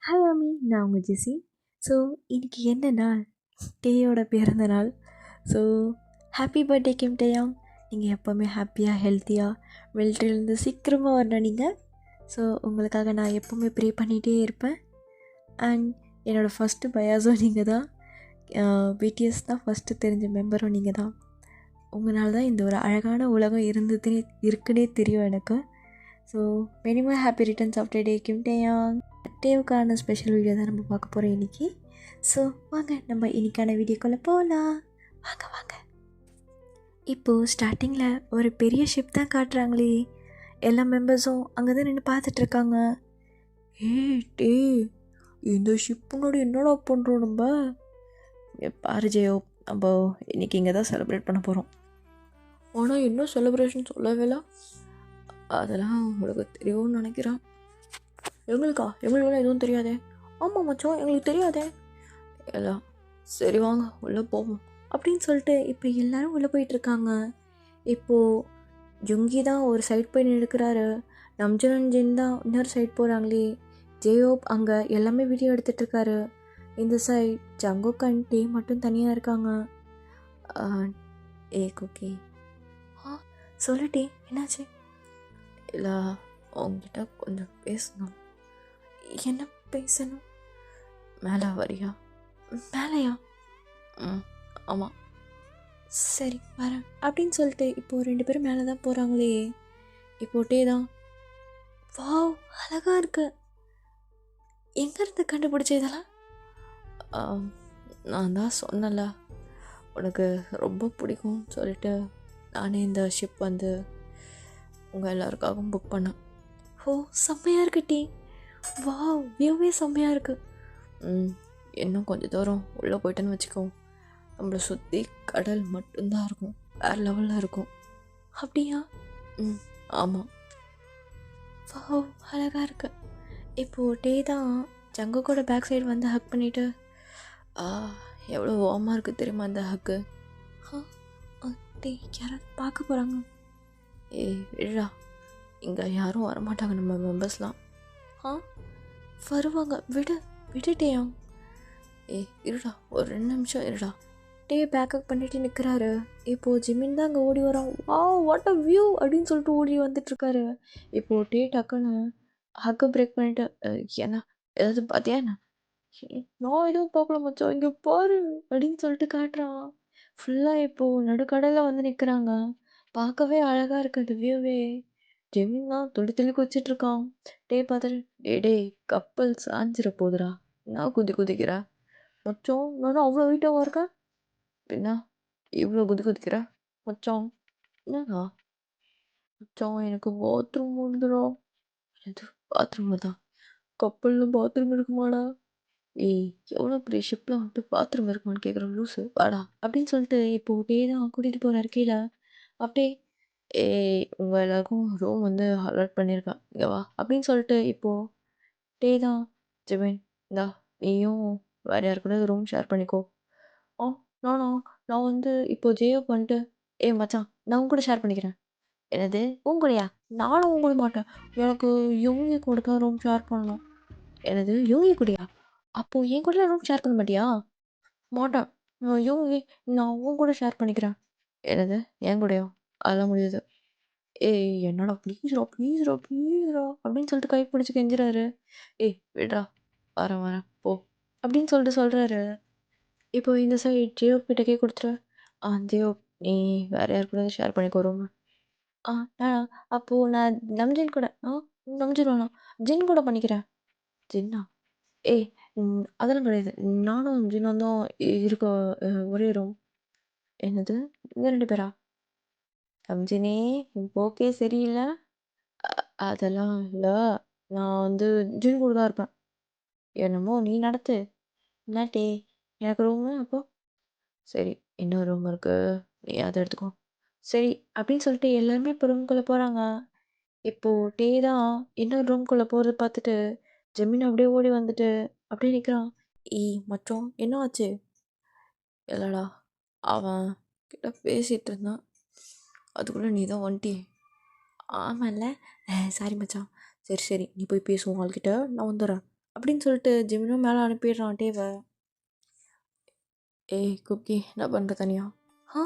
Hi ஆமி, நான் உங்கள் ஜெஸி. ஸோ இன்னைக்கு என்ன நாள்? டேயோட பிறந்த நாள். ஸோ ஹாப்பி பர்த்டே கிம் டேயாங். நீங்கள் எப்போவுமே ஹாப்பியாக ஹெல்த்தியாக மிலிட்ரிலேருந்து சீக்கிரமாக வரணும் நீங்கள். ஸோ உங்களுக்காக நான் எப்போவுமே ப்ரே பண்ணிகிட்டே இருப்பேன். அண்ட் என்னோடய ஃபஸ்ட்டு பயாஸும் நீங்கள் தான். பிடிஎஸ் தான் ஃபஸ்ட்டு தெரிஞ்ச மெம்பரும் நீங்கள் தான். உங்களால் தான் இந்த ஒரு அழகான உலகம் இருக்குன்னே தெரியும் எனக்கு. So many more happy returns of day Kim Taeyang. டேவுக்கான ஸ்பெஷல் வீடியோ தான் நம்ம பார்க்க போகிறோம் இன்றைக்கி. ஸோ வாங்க நம்ம இன்றைக்கான வீடியோக்குள்ளே போகலாம். வாங்க. இப்போது ஸ்டார்டிங்கில் ஒரு பெரிய ஷிப் தான் காட்டுறாங்களே. எல்லா மெம்பர்ஸும் அங்கே தான் நின்று பார்த்துட்ருக்காங்க. டே, இந்த ஷிப் முன்னாடி என்னடா பண்ணுறோம் நம்ம? பாரு ஜெயோ, நம்ம இன்றைக்கி இங்கே தான் செலிப்ரேட் பண்ண போகிறோம். ஆனால் இன்னும் செலிப்ரேஷன் சொல்லவேல. அதெல்லாம் உங்களுக்கு தெரியும்னு நினைக்கிறேன். எங்களுக்கெல்லாம் எதுவும் தெரியாதே. ஆமாம் மச்சம், எங்களுக்கு தெரியாதே. எல்லாம் சரி வாங்க உள்ளே போவோம் அப்படின்னு சொல்லிட்டு இப்போ எல்லோரும் உள்ளே போயிட்டுருக்காங்க. இப்போது ஜுங்கி தான் ஒரு சைட் போய் நிற்கிறாரு. நம்ஜன் தான் இன்னொரு சைட் போகிறாங்களே. ஜேயோப் அங்கே எல்லாமே வீடியோ எடுத்துகிட்ருக்காரு. இந்த சைட் ஜங்கோக் அண்ட் டே மட்டும் தனியாக இருக்காங்க. ஓகே சொல்லிட்டே என்னாச்சு? இல்லை உங்ககிட்ட கொஞ்சம் பேசணும். என்ன பேசணும்? மேலே வரியா? மேலையா? ஆமாம், சரி வரேன் அப்படின்னு சொல்லிட்டு இப்போது 2 பேரும் மேலே தான் போகிறாங்களே. இப்போட்டே தான் வாவ் அழகாக இருக்கு. எங்கேருந்து கண்டுபிடிச்ச இதெல்லாம்? நான் தான் சொன்னல உனக்கு ரொம்ப பிடிக்கும் சொல்லிட்டு நானே இந்த ஷிப் வந்து உங்கள் எல்லாருக்காகவும் புக் பண்ணேன். செம்மையாக இருக்கு டீ. வாவ் வியூவே செம்மையாக இருக்குது. இன்னும் கொஞ்சம் தூரம் உள்ளே போயிட்டேன்னு வச்சுக்கோ, நம்மளை சுற்றி கடல் மட்டும்தான் இருக்கும். வேறு லெவலில் இருக்கும். அப்படியா? ஆமாம். வாவ் அழகாக இருக்கு. இப்போது டே தான் ஜங்கோக்கோட பேக் சைடு வந்து ஹக் பண்ணிவிட்டு எவ்வளோ வார்மாக இருக்குது தெரியுமா அந்த ஹக்கு? டே யாராவது பார்க்க போகிறாங்க. விழா இங்கே யாரும் வரமாட்டாங்க நம்ம மெம்பர்ஸ்லாம். வருவாங்க, விடுட்டேயா. இருடா ஒரு 2 நிமிஷம் இருடா. டே பேக்கப் பண்ணிட்டு நிற்கிறாரு. இப்போது ஜிமின் தான் அங்கே ஓடி வரோம். வாட் அ வியூ அப்படின்னு சொல்லிட்டு ஓடி வந்துட்டுருக்காரு. இப்போது டே டக்குன்னு ஹக்கை பிரேக் பண்ணிட்டு என்ன ஏதாவது பார்த்தியா என்ன? நான் எதுவும் பார்க்கல மச்சம், இங்கே பாரு அப்படின்னு சொல்லிட்டு காட்டுறான். ஃபுல்லாக இப்போது நடுக்கடலில் வந்து நிற்கிறாங்க. பார்க்கவே அழகாக இருக்குது அந்த வியூவே. ஜெமின் தான் துள்ளி குதிச்சிட்ருக்கான். டே பார்த்துட்டு டே கப்பல் சாஞ்சிட போகுதுடா, நான் குதிக்கிற மச்சம், நானும் அவ்வளோ வெயிட்டாக இருக்கேன், என்ன இவ்வளோ குதிக்கிற மச்சம்? என்னடா மச்சம், எனக்கு பாத்ரூம் வந்துடா. எது பாத்ரூம் தான்? கப்பலில் பாத்ரூம் இருக்குமாடா? எவ்வளோ பெரிய ஷிப்பில் வந்துட்டு பாத்ரூம் இருக்குமான்னு கேட்குற லூஸு, வாடா அப்படின்னு சொல்லிட்டு இப்போது டே தான் கூட்டிகிட்டு போகிறார் கீழே. அப்படியே உங்கள் எல்லாருக்கும் ரூம் வந்து அலாட் பண்ணியிருக்கேன், இங்கே வா அப்படின்னு சொல்லிட்டு இப்போது டே தான் ஜெமின் இந்தா நீயும் வேறு யார் கூட ரூம் ஷேர் பண்ணிக்கோ. நானா? நான் வந்து இப்போது ஜேயோ பண்ணிட்டு மச்சான் நான் உங்க கூட ஷேர் பண்ணிக்கிறேன். என்னது உங்க கூடயா? நானும் உங்க கூட மாட்டேன், எனக்கு யோகி கூட தான் ரூம் ஷேர் பண்ணணும். என்னது யோகி கூடயா? அப்போது என் கூட ரூம் ஷேர் பண்ண மாட்டியா? மாட்டேன், யோகி நான் உங்க கூட ஷேர் பண்ணிக்கிறேன். என்னது என் கூடயா? அதெல்லாம் முடியாது. என்னடா ப்ளீஸ்ரா அப்படின்னு சொல்லிட்டு கை பிடிச்சி கெஞ்சுறாரு. விடுறா, வரேன் போ அப்படின்னு சொல்லிட்டு சொல்கிறாரு. இப்போ இந்த சைட் ஜியோ கிட்டக்கே கொடுத்துரு. ஜியோ நீ வேறு யார் கூட ஷேர் பண்ணிக்கோ ரூம். அப்போது நான் நம்ஜின் கூட நம்ஜின் வேணாம், ஜின் கூட பண்ணிக்கிறேன். ஜின்னா? அதெல்லாம் கிடையாது, நானும் ஜின்னும் தான் இருக்க ஒரே ரூம். என்னது இந்த 2 பேரா? நம்ஜினே ஓகே சரியில்லை. அதெல்லாம் இல்லை, நான் வந்து ஜின் கூட தான் இருப்பேன். என்னமோ நீ நடத்து. என்னாட்டே எனக்கு ரூமு அப்போது சரி, இன்னொரு ரூம் இருக்குது, நீ அதை எடுத்துக்கோ. சரி அப்படின்னு சொல்லிட்டு எல்லாருமே இப்போ ரூம்குள்ளே போகிறாங்க. இப்போது டே தான் இன்னொரு ரூம்குள்ளே போகிறத பார்த்துட்டு ஜெமின் அப்படியே ஓடி வந்துட்டு அப்படியே நிற்கிறான். மச்சம் என்ன ஆச்சு? இல்லைடா, அவன் கிட்ட பேசிகிட்டு இருந்தான், அதுக்குள்ளே நீ தான் வந்துட்டியே. ஆமாம்ல, சாரி மச்சான். சரி நீ போய் பேசுவோம் ஆள்கிட்ட, நான் வந்துடுறேன். அப்படின்னு சொல்லிட்டு ஜிமினும் மேலே அனுப்பிடுறான் டேவை. ஏய் குக்கி என்ன பண்ணுற தனியா? ஆ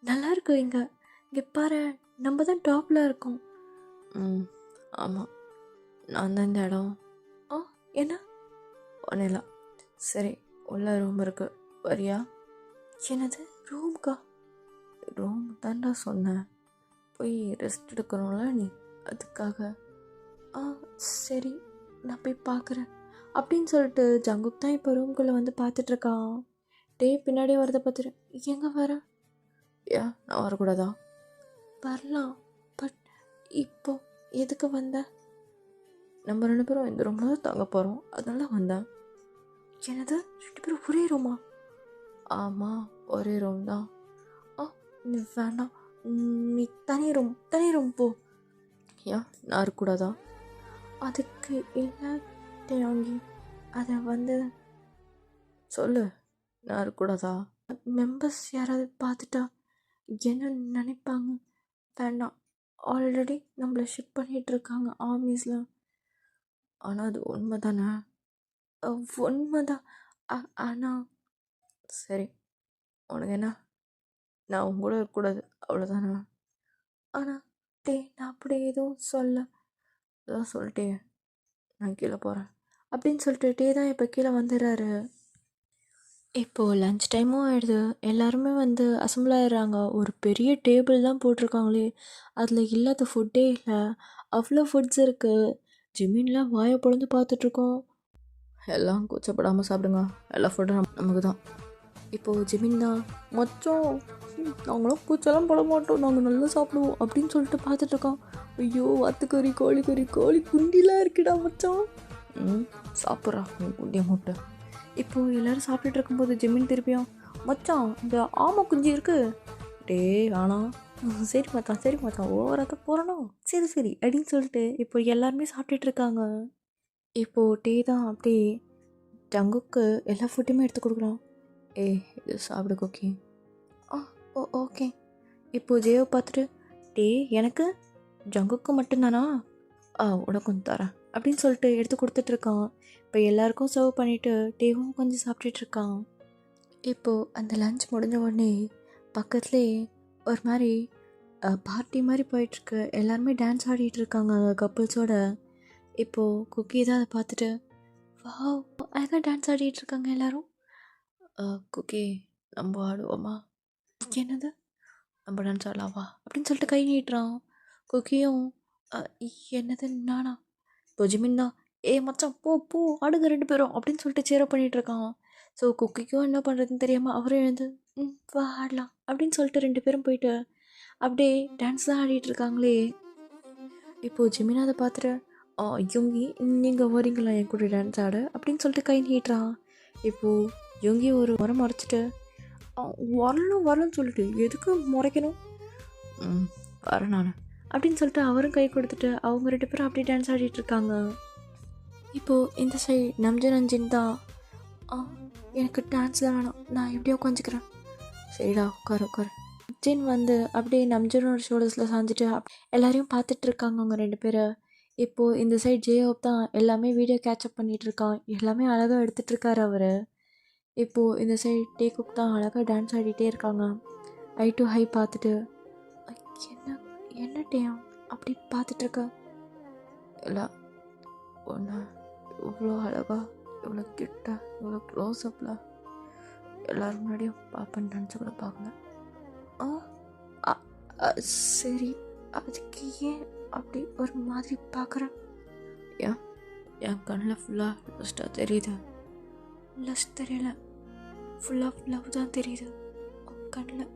நல்லா இருக்கு இங்கே பாரு, நம்ம தான் டாப்பில் இருக்கோம். ம் ஆமாம், நான் தான் இந்த இடம். ஆ என்ன? ஒன்றும் இல்லை. சரி, உள்ள ரூம் இருக்கு, வரியா? என்னது ரூம்க்கா? ரூம் தான்டா சொன்னேன், போய் ரெஸ்ட் எடுக்கணும்ல நீ, அதுக்காக. ஆ சரி, நான் போய் பார்க்குறேன் அப்படின்னு சொல்லிட்டு ஜங்குக் தான் இப்போ ரூம்குள்ளே வந்து பார்த்துட்ருக்கான். டே பின்னாடியே வரதை பார்த்துட்டு எங்கே வர? ஏன் நான் வரக்கூடாதா? வரலாம், பட் இப்போ எதுக்கு வந்த? நம்ம 2 பேரும் இந்த ரூமில் தான் தங்க போகிறோம், அதனால வந்தேன். என்னது 2 பேரும் ஒரே ரூமா? ஆமாம், ஒரே ரூம் தான். ஆ நீ வேண்டாம், நீ தனி ரூம் போ. ஏன் நான் இருக்கக்கூடாதா? அதுக்கு இல்லை வாங்கி அதை வந்து சொல்லு, நான் இருக்கக்கூடாதா? மெம்பர்ஸ் யாராவது பார்த்துட்டா என்ன நினைப்பாங்க? வேண்டாம், ஆல்ரெடி நம்மளை ஷிப் பண்ணிகிட்ருக்காங்க ஆர்மிஸில். ஆனால் அது உண்மை தானே? உண்மைதான். ஆனால் சரி, உனக்கு என்ன, நான் உங்க கூட இருக்கக்கூடாது அவ்வளோதானே? ஆனால் நான் அப்படி எதுவும் அதான் சொல்லிட்டே நான் கீழே போகிறேன் அப்படின்னு சொல்லிட்டு தான் இப்போ கீழே வந்துடுறாரு. இப்போது லன்ச் டைமும் ஆகிடுது, எல்லாருமே வந்து அசம்பிள் ஆகிடுறாங்க. ஒரு பெரிய டேபிள் தான் போட்டிருக்காங்களே, அதில் இல்லாத ஃபுட்டே இல்லை, அவ்வளோ ஃபுட்ஸ் இருக்குது. ஜிமின்லாம் வாயை பொழந்து பார்த்துட்ருக்கோம். எல்லாம் கூச்சப்படாமல் சாப்பிடுங்க, எல்லா ஃபுட்டும் நமக்கு தான். இப்போது ஜிமின் தான் மொச்சம், நாங்களும் கூச்சலாம் போட மாட்டோம், நாங்கள் நல்லா சாப்பிடுவோம் அப்படின்னு சொல்லிட்டு பார்த்துட்ருக்கோம். ஐயோ வாத்துக்கறி, கோழி குண்டிலாம் இருக்குடா மச்சான். சாப்பிட்றா குண்டியை மூட்டை. இப்போது எல்லோரும் சாப்பிட்டுட்டு இருக்கும்போது ஜிமின் திருப்பியும் மச்சான் இந்த ஆமை குஞ்சு இருக்குது. டே வேணாம். சரி மச்சான் ஓவராக தான் போகிறணும். சரி அப்படின்னு சொல்லிட்டு இப்போ எல்லாருமே சாப்பிட்டுட்ருக்காங்க. இப்போது டே தான் அப்படியே ஜங்குக்கு எல்லா ஃபுட்டுமே எடுத்து கொடுக்குறான். இது சாப்பிடு குக்கி. ஓகே. இப்போது ஜேவை பார்த்துட்டு டே எனக்கு ஜங்குக்கு மட்டும்தானா? உனக்கும் தரேன் அப்படின்னு சொல்லிட்டு எடுத்து கொடுத்துட்ருக்கான். இப்போ எல்லாருக்கும் சர்வ் பண்ணிவிட்டு டேவும் கொஞ்சம் சாப்பிட்டுட்ருக்கான். இப்போது அந்த லன்ச் முடிஞ்ச உடனே பக்கத்துலேயே ஒரு மாதிரி பார்ட்டி மாதிரி போயிட்டுருக்கு. எல்லாருமே டான்ஸ் ஆடிட்டுருக்காங்க கப்புள்ஸோட. இப்போது குக்கி தான் அதை பார்த்துட்டு வாவ் அழகாக டான்ஸ் ஆடிட்டுருக்காங்க எல்லோரும். குக்கி நம்ம ஆடுவோமா? என்னது நம்ம டான்ஸ் ஆடலாவா அப்படின்னு சொல்லிட்டு கை நீட்டுறான். குக்கியும் என்னது நானா? இப்போ ஜிமின் தான் மச்சான் போ ஆடுங்க 2 பேரும் அப்படின்னு சொல்லிட்டு சேரப் பண்ணிகிட்ருக்கான். ஸோ குக்கிக்கும் என்ன பண்ணுறதுன்னு தெரியாமல் அவரும் எழுந்து வா ஆடலாம் அப்படின்னு சொல்லிட்டு 2 பேரும் போயிட்டு அப்படியே டான்ஸ் தான் ஆடிட்டுருக்காங்களே. இப்போது ஜிமின் அதை பார்த்துட்டு யோங்கி நீங்கள் வரீங்களா என் கூட டான்ஸ் ஆட அப்படின்னு சொல்லிட்டு கை நீட்டுறான். இப்போது யோங்கி ஒரு முறை முறைச்சிட்டு வரலன்னு சொல்லிட்டு எதுக்கு முறைக்கணும்? வரேன் நான் அப்படின்னு சொல்லிட்டு அவரும் கை கொடுத்துட்டு அவங்க 2 பேரும் அப்படியே டான்ஸ் ஆடிட்டுருக்காங்க. இப்போது இந்த சைடு நம்ஜன் தான் எனக்கு டான்ஸில் வேணாம், நான் எப்படியோ உட்காந்துக்கிறேன். சரிடா உட்காரு. ஜின் வந்து அப்படியே நம்ஜனோட ஷோல்டர்ஸில் சாஞ்சிட்டு எல்லாரையும் பார்த்துட்ருக்காங்க அவங்க 2 பேரை. இப்போது இந்த சைடு ஜேயோப் தான் எல்லாமே வீடியோ கேட்சப் பண்ணிகிட்ருக்கான். எல்லாமே அழகாக எடுத்துகிட்ருக்காரு அவர். இப்போது இந்த சைடு டேகுக் தான் அழகாக டான்ஸ் ஆடிட்டே இருக்காங்க. ஐ டு ஹை பார்த்துட்டு என்ன டேம் அப்படி பார்த்துட்ருக்க? இல்லை ஒன்று இவ்வளோ அழகா, இவ்வளோ கிட்ட, இவ்வளோ க்ளோஸ்அப்பில் எல்லோரும் முன்னாடியும் பார்ப்பேன்னு நினச்சி கூட பார்க்கல. சரி, அதுக்கு ஏன் அப்படி ஒரு மாதிரி பார்க்குறேன்? என் கண்ணில் ஃபுல்லாக லஸ்ட்டாக தெரியுது. லஸ்ட் தெரியல, ஃபுல்லாக லவ் தான் தெரியுது உன் கண்ணில்.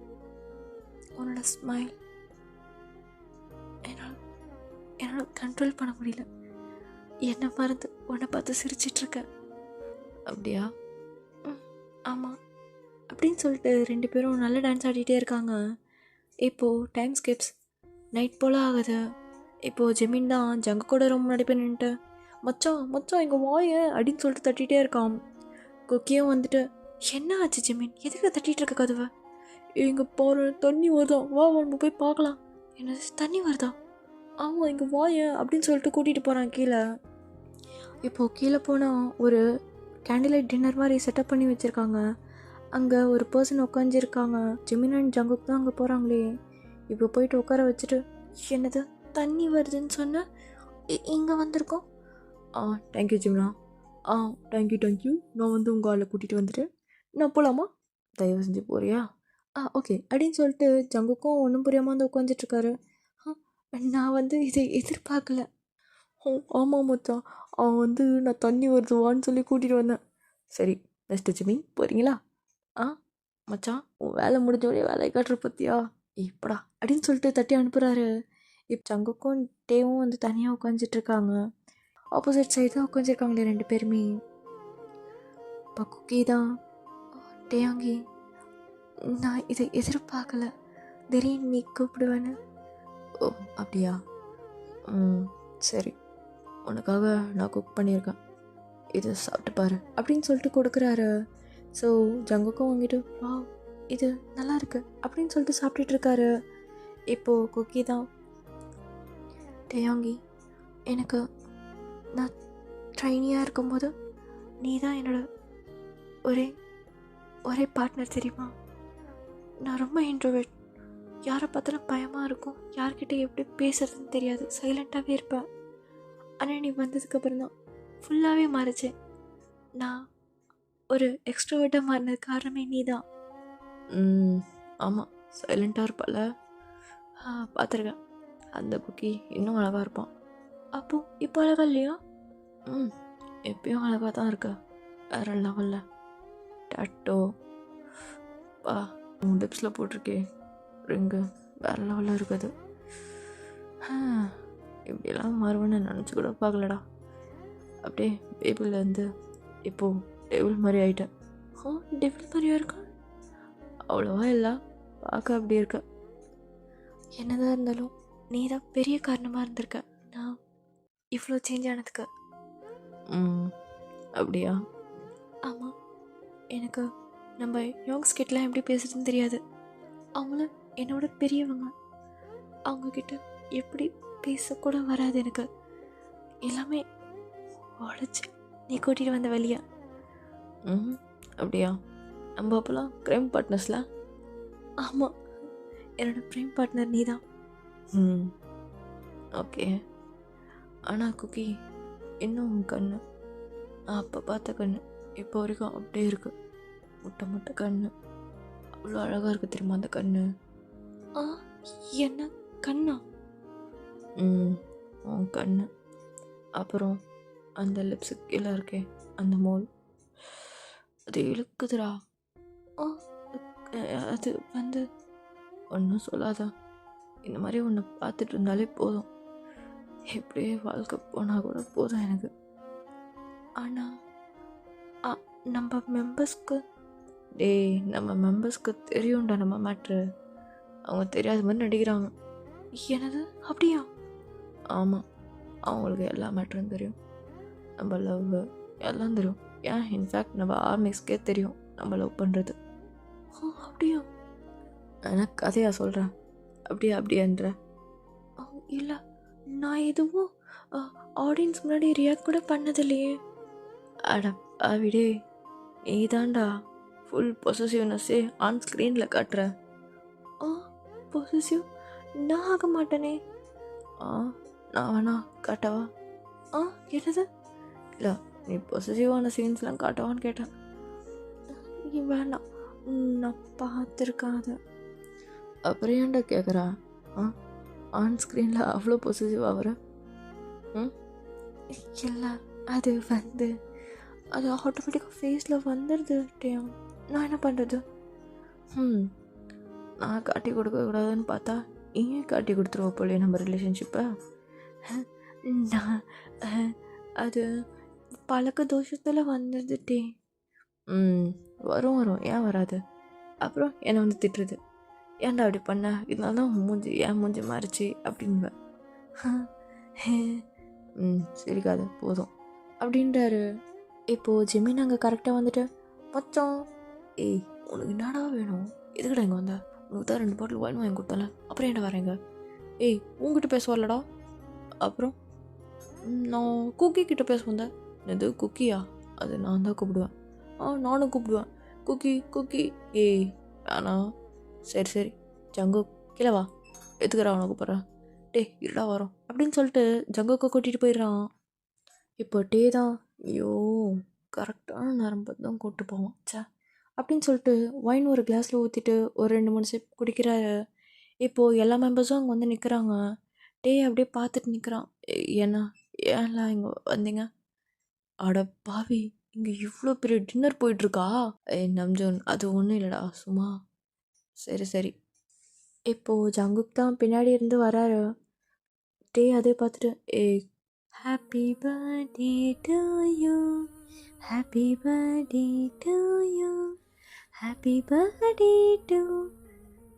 உன்னோட ஸ்மைல் என்னால் கண்ட்ரோல் பண்ண முடியல. என்னை மறந்து உன்னை பார்த்து சிரிச்சிட்ருக்க. அப்படியா? ஆமாம் அப்படின்னு சொல்லிட்டு 2 பேரும் நல்ல டான்ஸ் ஆடிட்டே இருக்காங்க. இப்போது டைம் ஸ்கிப்ஸ், நைட் போல் ஆகுது. இப்போது ஜெமின் தான் ஜங்கு கூட ரொம்ப முன்னாடி போய் நின்றுட்டு மச்சான் எங்கள் வாயை அப்படின்னு சொல்லிட்டு தட்டிகிட்டே இருக்கான். குக்கியும் வந்துட்டு என்ன ஆச்சு ஜெமின், எதுக்கு தட்டிகிட்டு இருக்க கதவை? இங்கே போகிற தண்ணி வருதா, வா நம்ம போய் பார்க்கலாம். என்ன தண்ணி வருதா? ஆமாம் இங்கே வாயை அப்படின்னு சொல்லிட்டு கூட்டிகிட்டு போகிறான் கீழே. இப்போது கீழே போனால் ஒரு கேண்டில் லைட் டின்னர் மாதிரி செட்டப் பண்ணி வச்சுருக்காங்க. அங்கே ஒரு பர்சன் உட்காந்துருக்காங்க. ஜிமின் அண்ட் ஜங்குக் தான் அங்கே போகிறாங்களே. இப்போ போயிட்டு உட்கார வச்சுட்டு, என்னது தண்ணி வருதுன்னு சொன்னால் இங்கே வந்திருக்கோம். தேங்க்யூ ஜிம்னா. தேங்க்யூ. நான் உங்கள் ஆளை கூட்டிகிட்டு வந்துட்டேன். நான் போகலாமா? தயவு செஞ்சு போறியா? ஓகே அப்படின்னு சொல்லிட்டு ஜங்குக்கும் ஒன்றும் புரியாமல் வந்து உட்காந்துட்ருக்காரு. நான் இதை எதிர்பார்க்கல. ஆமாம் மச்சான், நான் தண்ணி வருதுவான்னு சொல்லி கூட்டிகிட்டு வந்தேன். சரி மிஸ்டர் ஜிமின், போகிறீங்களா? மச்சான், உன் வேலை முடிஞ்சோடனே வேலையை காட்டுற பற்றியா? இப்படா அப்படின்னு சொல்லிட்டு தட்டி அனுப்புகிறாரு. இப்போ ஜங்குக்கும் டேவும் தனியாக உட்காந்துட்ருக்காங்க. ஆப்போசிட் சைடு தான் உட்காந்துருக்காங்களே 2 பேருமே. இப்போ குக்கி தான், டேயாங்கி, நான் இதை எதிர்பார்க்கல, திடீர்னு நீ கூப்பிடுவேன்னு. ஓ அப்படியா? சரி, உனக்காக நான் குக் பண்ணியிருக்கேன், இதை சாப்பிட்டு பாரு அப்படின்னு சொல்லிட்டு கொடுக்குறாரு. ஸோ ஜங்குக்கும் வாங்கிட்டு, வா இது நல்லா இருக்கு அப்படின்னு சொல்லிட்டு சாப்பிட்டுட்ருக்காரு. இப்போது குக்கி தான், டேயாங்கி, எனக்கு நான் ட்ரைனியாக இருக்கும்போது நீ தான் என்னோட ஒரே பார்ட்னர் தெரியுமா? நான் ரொம்ப இன்ட்ரோவர்ட், யாரை பார்த்தாலும் பயமாக இருக்கும், யார்கிட்ட எப்படி பேசுறதுன்னு தெரியாது, சைலண்ட்டாகவே இருப்பேன். ஆனால் நீ வந்ததுக்கப்புறம் தான் ஃபுல்லாகவே மாறிச்சேன். நான் ஒரு எக்ஸ்ட்ரோவர்ட்டாக மாறினது காரணமே நீ தான். ஆமாம், சைலண்ட்டாக இருப்பால, பார்த்துருக்கேன். அந்த குக்கி இன்னும் அழகாக இருப்பான். அப்போ இப்போ அழகா இல்லையா? எப்பயும் அழகாக தான் இருக்கா, வேற லெவலில். டாட்டோ உன் டிப்ஸில் போட்டிருக்கே ரிங்கு, வேற லெவலில் இருக்குது. இப்படியெல்லாம் மாறுவேன்னு நினச்சி கூட பார்க்கலடா. அப்படியே பேபிள்லேருந்து இப்போது டேபிள் மாதிரி ஆகிட்டேன். டேபிள் மாதிரியா இருக்கா? அவ்வளோவா இல்லை, பார்க்க அப்படி இருக்க. என்னதான் இருந்தாலும் நீ தான் பெரிய காரணமாக இருந்திருக்க நான் இவ்வளோ சேஞ்ச் ஆனதுக்கு. அப்படியா? ஆமாம், எனக்கு நம்ம யோங்ஸ் கிட்டலாம் எப்படி பேசுறதுன்னு தெரியாது. அவங்களும் என்னோட பெரியவங்க, அவங்கக்கிட்ட எப்படி பேசக்கூட வராது எனக்கு. எல்லாமே உழைச்சி நீ கூட்டிகிட்டு வந்த வழியா. அப்படியா? நம்ம அப்போலாம் க்ரைம் பார்ட்னர்ஸ்ல? ஆமாம், என்னோட ப்ரைம் பார்ட்னர் நீ தான். ஓகே. ஆனால் குக்கி, இன்னும் உன் கண்ணு, நான் அப்போ பார்த்த கண்ணு இப்போ வரைக்கும் அப்படியே இருக்கு. முட்டை கண்ணு, அவ்வளோ அழகாக இருக்குது தெரியுமா அந்த கண்ணு? என்ன கண்ணா? உன் கண்ணு, அப்புறம் அந்த லிப்ஸுக்கு கீழே இருக்கே அந்த மோல், அது இழுக்குதுடா. அது ஒன்றும் சொல்லாதா, இந்த மாதிரி ஒன்று பார்த்துட்டு இருந்தாலே போதும், எப்படியே வாழ்க்கை போனால் கூட போதும் எனக்கு. ஆனால் நம்ம மெம்பர்ஸ்க்கு தெரியும்டா நம்ம மேட்ரு. அவங்க தெரியாத மாதிரி நடிக்கிறாங்க. என்னது அப்படியா? ஆமாம், அவங்களுக்கு எல்லா மேட்ரும் தெரியும், நம்ம லவ் எல்லாம் தெரியும். ஏன் இன்ஃபேக்ட் நம்ம ஆர்மிஸ்க்கே தெரியும் நம்ம லவ் பண்ணுறது. அப்படியா? எனக்கு கதையா சொல்கிறேன், அப்படியான்ற. இல்லை, நான் எதுவும் ஆடியன்ஸ் முன்னாடி ரியாக்ட் கூட பண்ணதில்லையே. அட விடே, நீ தாண்டா ஃபுல் பொசசிவ்னஸ்ஸே ஆன் ஸ்க்ரீனில் காட்டுற. பொசசிவ் நான் ஆக மாட்டேனே. நான் வேணா காட்டவா? என்னது? இல்லை, நீ பொசசிவான சீன்ஸ்லாம் காட்டவான்னு கேட்டேன். நீ வேண்டாம், நான் பார்த்துருக்காத. அப்புறம் ஏன்டா கேட்குறா? ஆன் ஸ்க்ரீனில் அவ்வளோ பொசசிவ் ஆகிற? இல்லை, அது ஆட்டோமேட்டிக்காக ஃபேஸில் வந்துடுது டேம். நான் என்ன பண்ணுறது? நான் காட்டி கொடுக்கக்கூடாதுன்னு பார்த்தா நீயே காட்டி கொடுத்துருவ போலே நம்ம ரிலேஷன்ஷிப்பை. நான் அது பழக்க தோஷத்தில் வந்துடுது. வரும், ஏன் வராது? அப்புறம் என்னை திட்டுறது, ஏன்டா அப்படி பண்ண, இதனால தான் ஏன் மூஞ்சி மாறிச்சு அப்படின்பேன். சரிக்காது போதும் அப்படின்றாரு. இப்போது ஜிமின் அங்கே கரெக்டாக வந்துட்டு, மச்சான், உனக்கு என்னடா வேணும், எதுக்கடா இங்கே வந்தா? உனக்கு தான் 2 பாட்டில் வாங்கி கொடுத்தால, அப்புறம் என்ன வரேங்க? உங்ககிட்ட பேச வரலடா. அப்புறம் நான் குக்கி கிட்ட பேச வந்தேன். இது குக்கியா? அது நான் தான் கூப்பிடுவேன். நானும் கூப்பிடுவேன். Cookie cookie. ஏய் வேணாம். சரி சரி ஜங்குக் கீழே வா. எதுக்குறா அவனை கூப்பிட்றேன்? டே இருடா வரோம் அப்படின்னு சொல்லிட்டு ஜங்குக்கை கூட்டிகிட்டு போயிடுறான். இப்போ டே தான் ஐயோ கரெக்டான நேரம் பார்த்து தான் கூப்பிட்டு போவான் சே அப்படின்னு சொல்லிட்டு ஒயின் ஒரு கிளாஸில் ஊற்றிட்டு ஒரு 2-3 சிப் குடிக்கிறாரு. இப்போது எல்லா மெம்பர்ஸும் அங்கே வந்து நிற்கிறாங்க. டே அப்படியே பார்த்துட்டு நிற்கிறான். ஏன்னா ஏன்லாம் இங்கே வந்தீங்க? அட பாவி, இங்கே இவ்வளோ பெரிய டின்னர் போயிட்டுருக்கா? நம்ஜோன் அது ஒன்றும் இல்லைடா சும்மா. சரி சரி. இப்போது ஜங்குக் தான் பின்னாடி இருந்து வராரு. டே அதே பார்த்துட்டு happy birthday to you, happy birthday to you, happy birthday to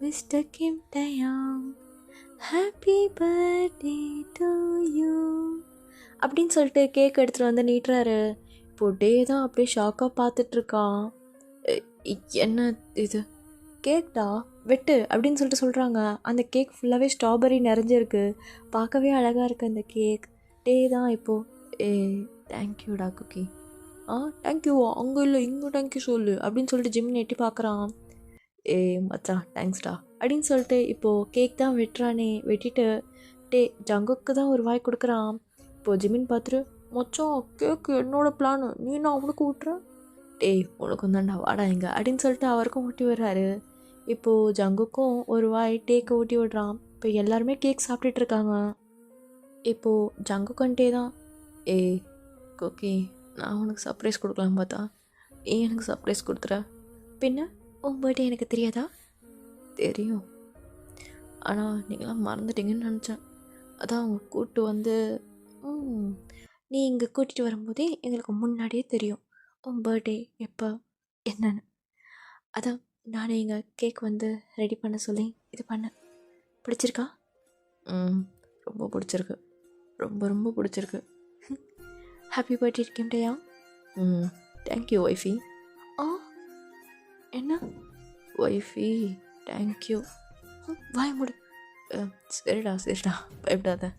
mister Kim de Jong, happy birthday to you அப்படின்னு சொல்லிட்டு கேக் எடுத்துகிட்டு வந்து நீட்டுறாரு. இப்போ டே தான் அப்படியே ஷாக்காக பார்த்துட்ருக்கான். என்ன இது கேக்டா வெட்டு அப்படின்னு சொல்லிட்டு சொல்கிறாங்க. அந்த கேக் ஃபுல்லாகவே ஸ்ட்ராபெரி நிறைஞ்சிருக்கு. பார்க்கவே அழகாக இருக்குது அந்த கேக். டே தான் இப்போது தேங்க்யூடா குக்கி. தேங்க்யூவா? அங்கே இல்லை இங்கே தேங்க்யூ சொல்லு அப்படின்னு சொல்லிட்டு ஜிம் எட்டி பார்க்குறான். மச்சான் தேங்க்ஸ்டா அப்படின்னு சொல்லிட்டு இப்போது கேக் தான் வெட்டுறானே. வெட்டிட்டு டே ஜங்குக்கு தான் ஒரு வாய் கொடுக்குறான். இப்போது ஜிமின் பார்த்துட்டு மச்சான் கேக்கு என்னோட பிளானு, நீ நான் அவனுக்கு விட்டுற. டேய் உனக்கும் தான்டா வாடா எங்க அப்படின்னு சொல்லிட்டு அவருக்கும் ஊட்டி விடுறாரு. இப்போது ஜங்குக்கும் ஒரு வாய் டேக்கு ஊட்டி விடுறான். இப்போ எல்லாருமே கேக் சாப்பிட்டுட்டு இருக்காங்க. இப்போது ஜங்குக்கன்ட்டே தான் குக்கி நான் உனக்கு சர்ப்ரைஸ் கொடுக்கலாம் பார்த்தா நீ எனக்கு சர்ப்ரைஸ் கொடுத்துற. பின்ன உன் பர்த்டே எனக்கு தெரியாதா? தெரியும், ஆனால் நீங்களாம் மறந்துட்டீங்கன்னு நினச்சேன். அதான் அவங்க கூப்பிட்டு வந்து நீ இங்கே கூட்டிகிட்டு வரும்போதே எங்களுக்கு முன்னாடியே தெரியும் உன் பர்த்டே எப்போ என்னன்னு. அதான் நானே இங்கே கேக் வந்து ரெடி பண்ண சொல்லி இது பண்ணேன். பிடிச்சிருக்கா? ரொம்ப பிடிச்சிருக்கு, ரொம்ப ரொம்ப பிடிச்சிருக்கு. ஹாப்பி பர்த்டே கிம்டையா? Thank you wifey. என்ன ஒய்ஃபி? தேங்க்யூ. வாய் மூடு. சரிடா சரிடா பயப்படாத.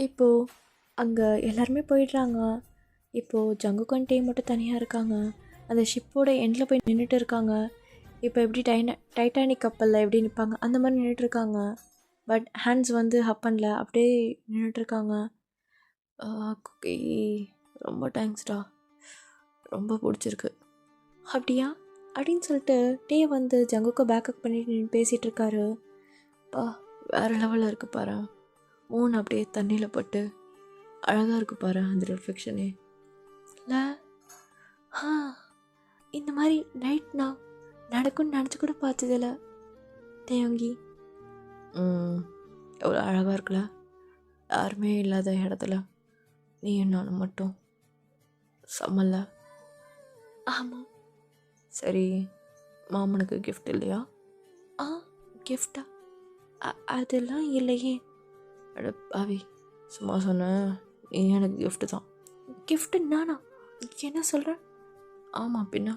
இப்போது அங்கே எல்லாருமே போயிடுறாங்க. இப்போது ஜங்குக்கன் டே மட்டும் தனியாக இருக்காங்க. அந்த ஷிப்போட எண்டில் போய் நின்றுட்டு இருக்காங்க. இப்போ எப்படி டைட்டானிக் கப்பலில் எப்படி நிற்பாங்க அந்த மாதிரி நின்றுட்டுருக்காங்க. பட் ஹேண்ட்ஸ் வந்து ஹப் பண்ணல, அப்படியே நின்றுட்டுருக்காங்க. குக்கி ரொம்ப தேங்க்ஸ்டா, ரொம்ப பிடிச்சிருக்கு. அப்படியா அப்படின்னு சொல்லிட்டு டே வந்து ஜங்குக்கை பேக்கப் பண்ணிட்டு பேசிகிட்டு இருக்காரு. வேறு லெவலில் இருக்குது பாரு. மூணு அப்படியே தண்ணியில் பட்டு அழகாக இருக்குது பாரு அந்த ரிஃப்ளெக்ஷனே. இல்லை இந்த மாதிரி நைட் நான் நடக்கும்னு நினச்சி கூட பார்த்ததில்ல தேவங்கி. எவ்வளோ அழகாக இருக்குல்ல, யாருமே இல்லாத இடத்துல நீ நானும் மட்டும் சம்மல்ல. ஆமாம். சரி மாமனுக்கு கிஃப்ட் இல்லையா? கிஃப்டா? அதெல்லாம் இல்லையே. அட பாவி சும்மா சொன்னேன், நீ எனக்கு கிஃப்ட்டு தான். கிஃப்ட்டு நானா? என்ன சொல்கிறேன்? ஆமாம் பின்னா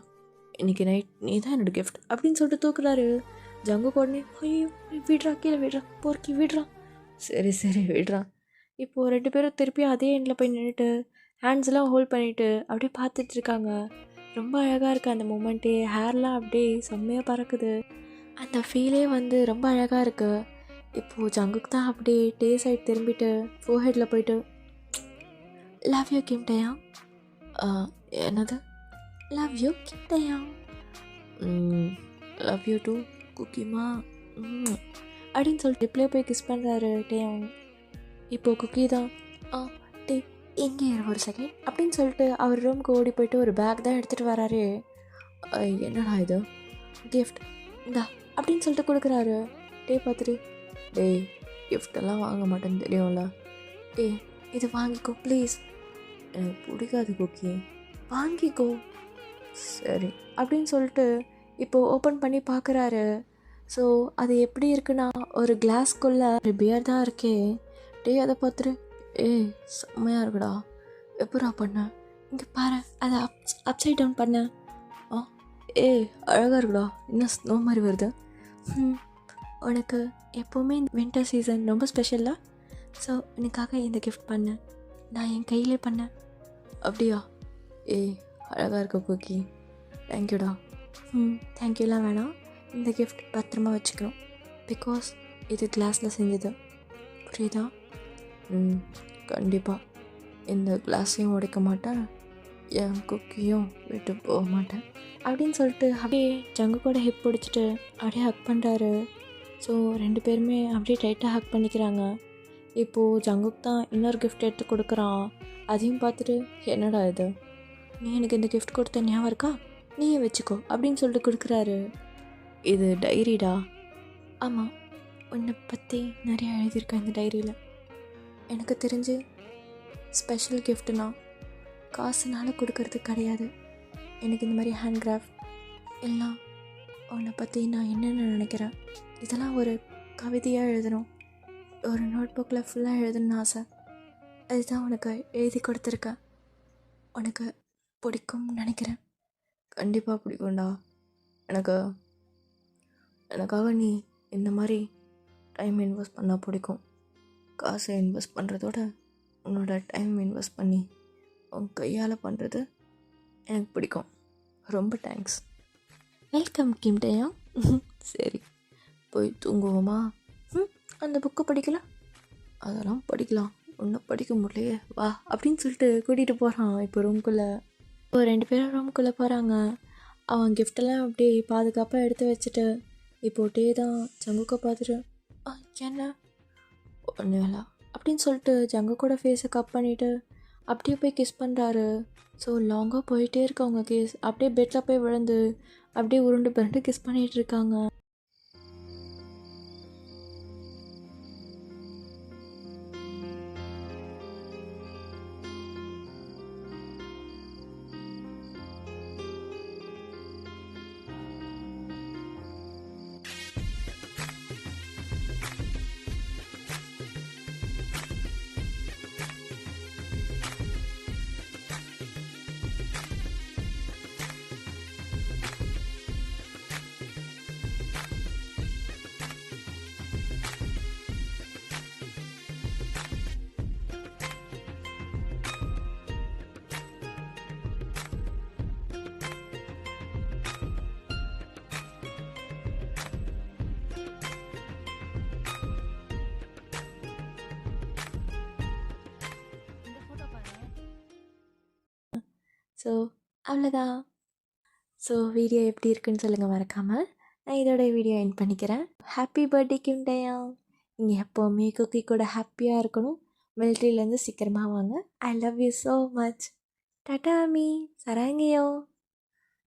இன்றைக்கி நைட் நீ தான் என்னோடய கிஃப்ட் அப்படின்னு சொல்லிட்டு தூக்குறாரு. ஜங்குக்கு உடனே ஐயோ விடுறா கீழே விடுறா போர்க்கி விடுறான். சரி சரி விடுறான். இப்போது 2 பேரும் திருப்பி அதே எண்டில் போய் நின்றுட்டு ஹேண்ட்ஸ்லாம் ஹோல்ட் பண்ணிவிட்டு அப்படியே பார்த்துட்ருக்காங்க. ரொம்ப அழகாக இருக்குது அந்த மூமெண்ட்டே. ஹேர்லாம் அப்படியே செம்மையாக பறக்குது. அந்த ஃபீலே வந்து ரொம்ப அழகாக இருக்குது. இப்போது ஜங்குக்கு தான் அப்படியே டே சைட் திரும்பிட்டு ஃபோர்ஹெட்டில் போயிட்டு லவ் யூ கிம்டையா. என்னது லவ் யூ கிம்டையா? லவ் யூ டூ குக்கிமா அப்படின்னு சொல்லிட்டு ரிப்ளே போய் கிஸ் பண்ணுறாரு டேயாங். இப்போது குக்கி தான் டே எங்கே ஒரு செகண்ட் அப்படின்னு சொல்லிட்டு அவர் ரூமுக்கு ஓடி போயிட்டு ஒரு பேக் தான் எடுத்துகிட்டு வராரு. என்னடா இது கிஃப்ட் இந்தா அப்படின்னு சொல்லிட்டு கொடுக்குறாரு. டே பார்த்துட்டு டேய் கிஃப்டெல்லாம் வாங்க மாட்டேன்னு தெரியும்ல, இது வாங்கிக்கோ ப்ளீஸ். எனக்கு பிடிக்காது குக்கி, வாங்கிக்கோ. சரி அப்படின்னு சொல்லிட்டு இப்போது ஓப்பன் பண்ணி பார்க்குறாரு. ஸோ அது எப்படி இருக்குன்னா ஒரு கிளாஸ்க்குள்ளே ஒரு பியர் தான் இருக்கே. டே அதை பார்த்துட்டு செம்மையாக இருக்குடா, எப்படா பண்ண? இங்கே பாரு அதை அப்சைட் டவுன் பண்ண. அழகாக இருக்குடா, இன்னும் ஸ்னோ மாதிரி வருது. உனக்கு எப்போவுமே வின்டர் சீசன் ரொம்ப ஸ்பெஷலாக, ஸோ எனக்காக இந்த கிஃப்ட் பண்ணேன், நான் என் கையிலே பண்ணேன். அப்படியா? ஏய், அழகாக இருக்க குக்கி. தேங்க்யூடா. தேங்க்யூலாம் வேணாம். இந்த கிஃப்ட் பத்திரமா வச்சுக்கணும். பிகாஸ் இது கிளாஸில் செஞ்சது, புரியுதா? கண்டிப்பாக இந்த கிளாஸையும் உடைக்க மாட்டேன், என் குக்கியும் விட்டு போக மாட்டேன் அப்படின்னு சொல்லிட்டு அப்படியே ஜங்கு கூட ஹிப் பிடிச்சிட்டு அப்படியே ஹக் பண்ணுறாரு. ஸோ 2 பேருமே அப்படியே டைட்டாக ஹக் பண்ணிக்கிறாங்க. இப்போது ஜங்குக்கு தான் இன்னொரு கிஃப்ட் எடுத்து கொடுக்குறான். அதையும் பார்த்துட்டு, என்னடா இது, நீ எனக்கு இந்த கிஃப்ட் கொடுத்த ஞாபகம் இருக்கா, நீயே வச்சுக்கோ அப்படின்னு சொல்லிட்டு கொடுக்குறாரு. இது டைரிடா. ஆமாம், உன்னை பற்றி நிறைய எழுதியிருக்கேன் இந்த டைரியில். எனக்கு தெரிஞ்சு ஸ்பெஷல் கிஃப்ட்னா காசுனால் கொடுக்கறது கிடையாது. எனக்கு இந்த மாதிரி ஹேண்ட் கிராஃப்ட் எல்லாம் உன்னை பற்றி நான் என்னென்ன நினைக்கிறேன் இதெல்லாம் ஒரு கவிதையாக எழுதணும், ஒரு நோட் புக்கில் ஃபுல்லாக எழுதணும்னு ஆசை. அதுதான் உனக்கு எழுதி கொடுத்துருக்கேன். உனக்கு பிடிக்கும்னு நினைக்கிறேன். கண்டிப்பாக பிடிக்கும்டா. எனக்காக நீ இந்த மாதிரி டைம் இன்வெஸ்ட் பண்ணால் பிடிக்கும். காசை இன்வெஸ்ட் பண்ணுறதோட உன்னோட டைம் இன்வெஸ்ட் பண்ணி உன் கையால் பண்ணுறது எனக்கு பிடிக்கும். ரொம்ப தேங்க்ஸ். வெல்கம் கிம்டையா. சரி, போய் தூங்குவோமா? அந்த புக்கு படிக்கலாம். அதெல்லாம் படிக்கலாம், ஒன்றும் படிக்க முடியலையே, வா அப்படின்னு சொல்லிட்டு கூட்டிகிட்டு போகிறான். இப்போ ரூம்குள்ளே 2 பேரும் ரூம்குள்ளே போகிறாங்க. அவன் கிஃப்டெல்லாம் அப்படியே பாதுகாப்பாக எடுத்து வச்சுட்டு இப்போட்டே தான் ஜங்குக்கை பார்த்துட்டு, என்ன ஒன்றும் இல்லை அப்படின்னு சொல்லிட்டு ஜங்கு கூட ஃபேஸை கப் பண்ணிவிட்டு அப்படியே போய் கிஸ் பண்ணுறாரு. ஸோ லாங்காக போயிட்டே இருக்கு அவங்க கிஸ். அப்படியே பெட்டில் போய் விழுந்து அப்படியே உருண்டு புரண்டு கிஸ் பண்ணிகிட்டு இருக்காங்க. ஸோ அவ்வளோதான். ஸோ வீடியோ எப்படி இருக்குன்னு சொல்லுங்கள் மறக்காமல். நான் இதோட வீடியோ எண்ட் பண்ணிக்கிறேன். ஹாப்பி பர்த்டே கிம்டையா. நீங்கள் எப்போவுமே குக்கி கூட ஹாப்பியாக இருக்கணும். மிலிட்ரியிலேருந்து சீக்கிரமாக வாங்க. I love you so much. டாடா மீ சராங்கியோ.